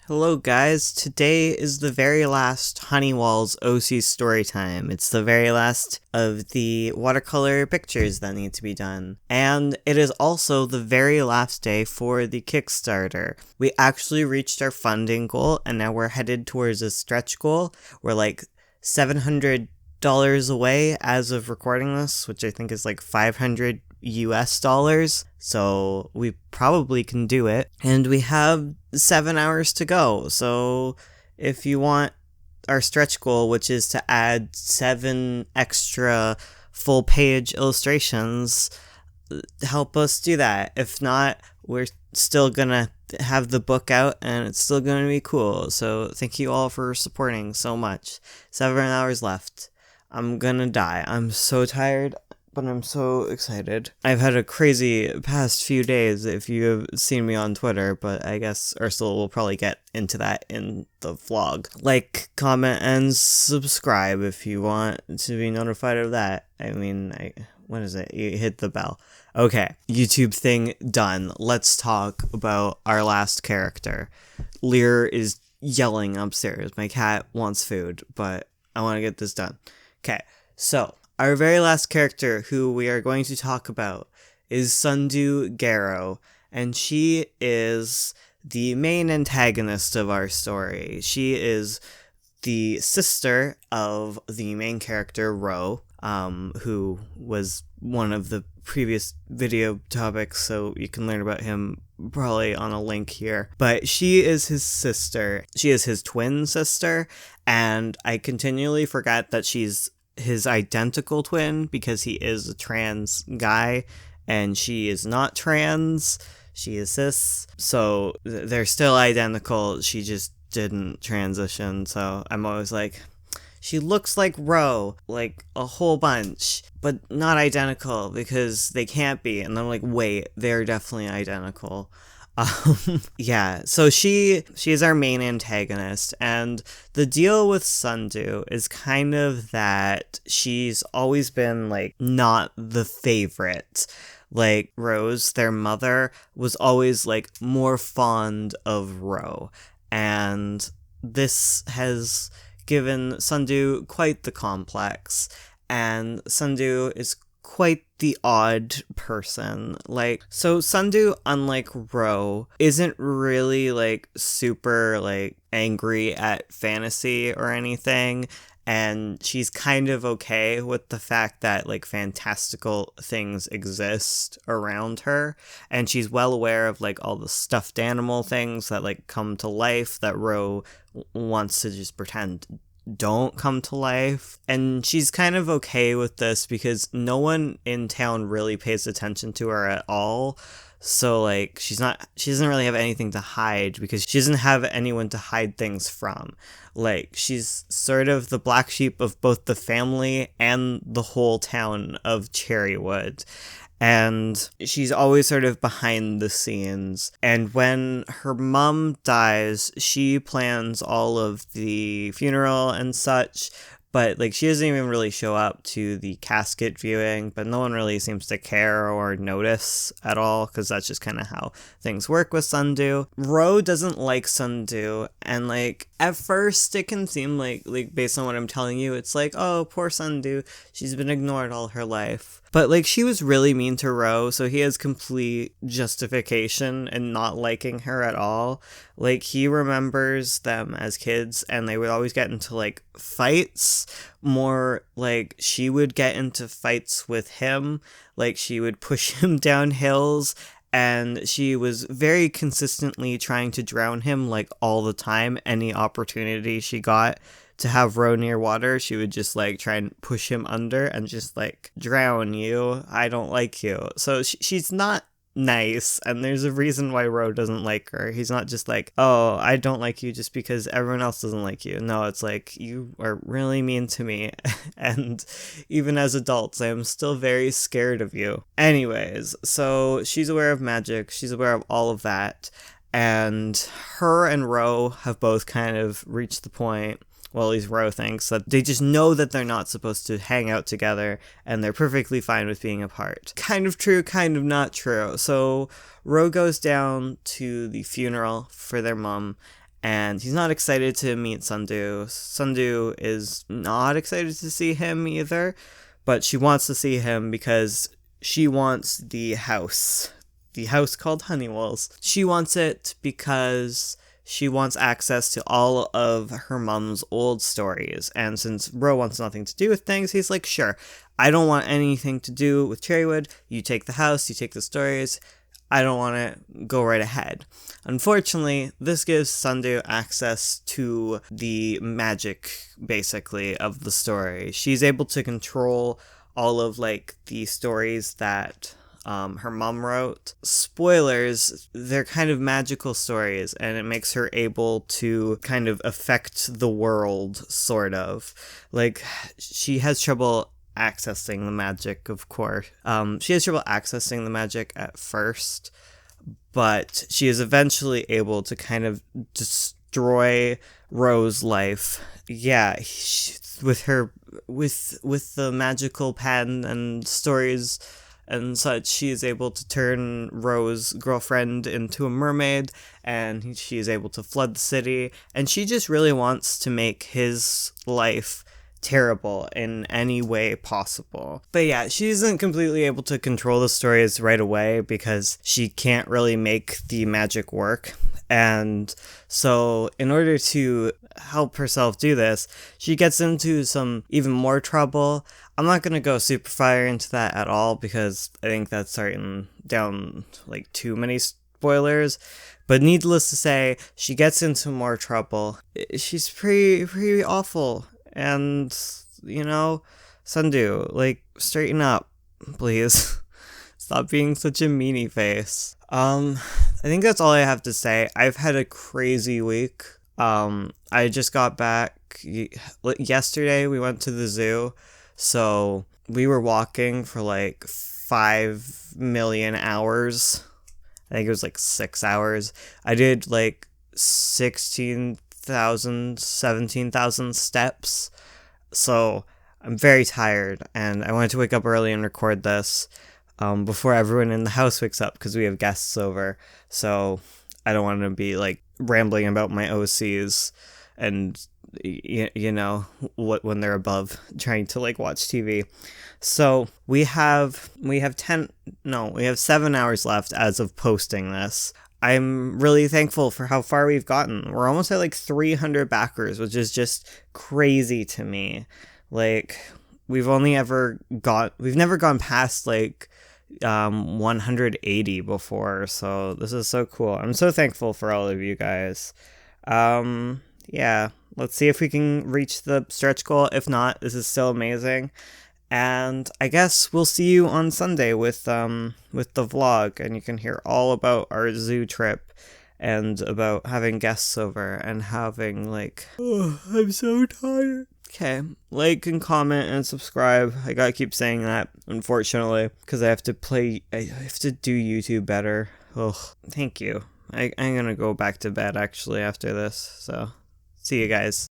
Hello guys, today is the very last Honeywell's OC Storytime. It's the very last of the watercolor pictures that need to be done. And it is also the very last day for the Kickstarter. We actually reached our funding goal and now we're headed towards a stretch goal. We're like $700 away as of recording this, which I think is like 500 US dollars. So we probably can do it. And we have 7 hours to go. So if you want our stretch goal, which is to add 7 extra full page illustrations, help us do that. If not, we're still gonna have the book out and it's still gonna be cool. So thank you all for supporting so much. 7 hours left. I'm gonna die. I'm so tired, but I'm so excited. I've had a crazy past few days if you have seen me on Twitter, but I guess Ursula will probably get into that in the vlog. Like, comment, and subscribe if you want to be notified of that. What is it? You hit the bell. Okay, YouTube thing done. Let's talk about our last character. Lear is yelling upstairs. My cat wants food, but I want to get this done. Okay, so our very last character who we are going to talk about is Sundu Garo, and she is the main antagonist of our story. She is the sister of the main character, Ro, who was one of the previous video topics, so you can learn about him probably on a link here. But she is his sister. She is his twin sister, and I continually forget that she's his identical twin because he is a trans guy and she is not trans. She is cis. So they're still identical. She just didn't transition. So I'm always like, she looks like Ro, like a whole bunch, but not identical because they can't be. And I'm like, wait, they're definitely identical. Yeah, so she is our main antagonist, and the deal with Sundu is kind of that she's always been, like, not the favorite. Like, Rose, their mother, was always, like, more fond of Ro, and this has given Sundu quite the complex, and Sundu is quite the odd person. Like, so Sundu, unlike Ro, isn't really like super like angry at fantasy or anything, and she's kind of okay with the fact that like fantastical things exist around her, and she's well aware of like all the stuffed animal things that like come to life that Ro wants to just pretend don't come to life. And she's kind of okay with this because no one in town really pays attention to her at all. So like she doesn't really have anything to hide because she doesn't have anyone to hide things from. Like, she's sort of the black sheep of both the family and the whole town of Cherrywood. And she's always sort of behind the scenes. And when her mom dies, she plans all of the funeral and such. But, like, she doesn't even really show up to the casket viewing, but no one really seems to care or notice at all, because that's just kind of how things work with Sundu. Ro doesn't like Sundu, and, like, at first it can seem like, based on what I'm telling you, it's like, oh, poor Sundu, she's been ignored all her life. But, like, she was really mean to Ro, so he has complete justification in not liking her at all. Like, he remembers them as kids, and they would always get into, like, fights. More like she would get into fights with him. Like, she would push him down hills, and she was very consistently trying to drown him, like, all the time. Any opportunity she got to have Ro near water, she would just like try and push him under and just like, drown you, I don't like you. So she's not nice, and there's a reason why Ro doesn't like her. He's not just like, oh, I don't like you just because everyone else doesn't like you. No, it's like, you are really mean to me, and even as adults, I am still very scared of you. Anyways, so she's aware of magic, she's aware of all of that, and her and Ro have both kind of reached the point, well, at least Ro thinks, that they just know that they're not supposed to hang out together, and they're perfectly fine with being apart. Kind of true, kind of not true. So Ro goes down to the funeral for their mom, and he's not excited to meet Sundu. Sundu is not excited to see him either, but she wants to see him because she wants the house. The house called Honeywells. She wants it because she wants access to all of her mom's old stories. And since Ro wants nothing to do with things, he's like, sure, I don't want anything to do with Cherrywood. You take the house, you take the stories. I don't want to go right ahead. Unfortunately, this gives Sundu access to the magic, basically, of the story. She's able to control all of, like, the stories that her mom wrote. Spoilers, they're kind of magical stories, and it makes her able to kind of affect the world, sort of. Like, she has trouble accessing the magic, of course. She has trouble accessing the magic at first, but she is eventually able to kind of destroy Ro's life. Yeah, with the magical pen and stories and such, she is able to turn Ro's girlfriend into a mermaid, and she is able to flood the city, and she just really wants to make his life terrible in any way possible. But yeah, she isn't completely able to control the stories right away because she can't really make the magic work. And so in order to help herself do this, she gets into some even more trouble. I'm not going to go super far into that at all because I think that's starting down like too many spoilers. But needless to say, she gets into more trouble. She's pretty awful. And, Sundu, like, straighten up, please. Stop being such a meanie face. I think that's all I have to say. I've had a crazy week. I just got back yesterday. We went to the zoo, so we were walking for like 5 million hours. I think it was like 6 hours. I did like 17,000 steps. So I'm very tired, and I wanted to wake up early and record this before everyone in the house wakes up because we have guests over. So I don't want to be like rambling about my OCs and what when they're above trying to like watch TV. So we have 7 hours left as of posting this. I'm really thankful for how far we've gotten. We're almost at like 300 backers, which is just crazy to me. Like, we've never gone past like 180 before, so this is so cool. I'm so thankful for all of you guys. Yeah, let's see if we can reach the stretch goal. If not, this is still amazing. And I guess we'll see you on Sunday with the vlog, and you can hear all about our zoo trip and about having guests over and having like, oh, I'm so tired. Okay, like and comment and subscribe. I gotta keep saying that, unfortunately, because I have to do YouTube better. Ugh, thank you. I'm gonna go back to bed actually after this, so see you guys.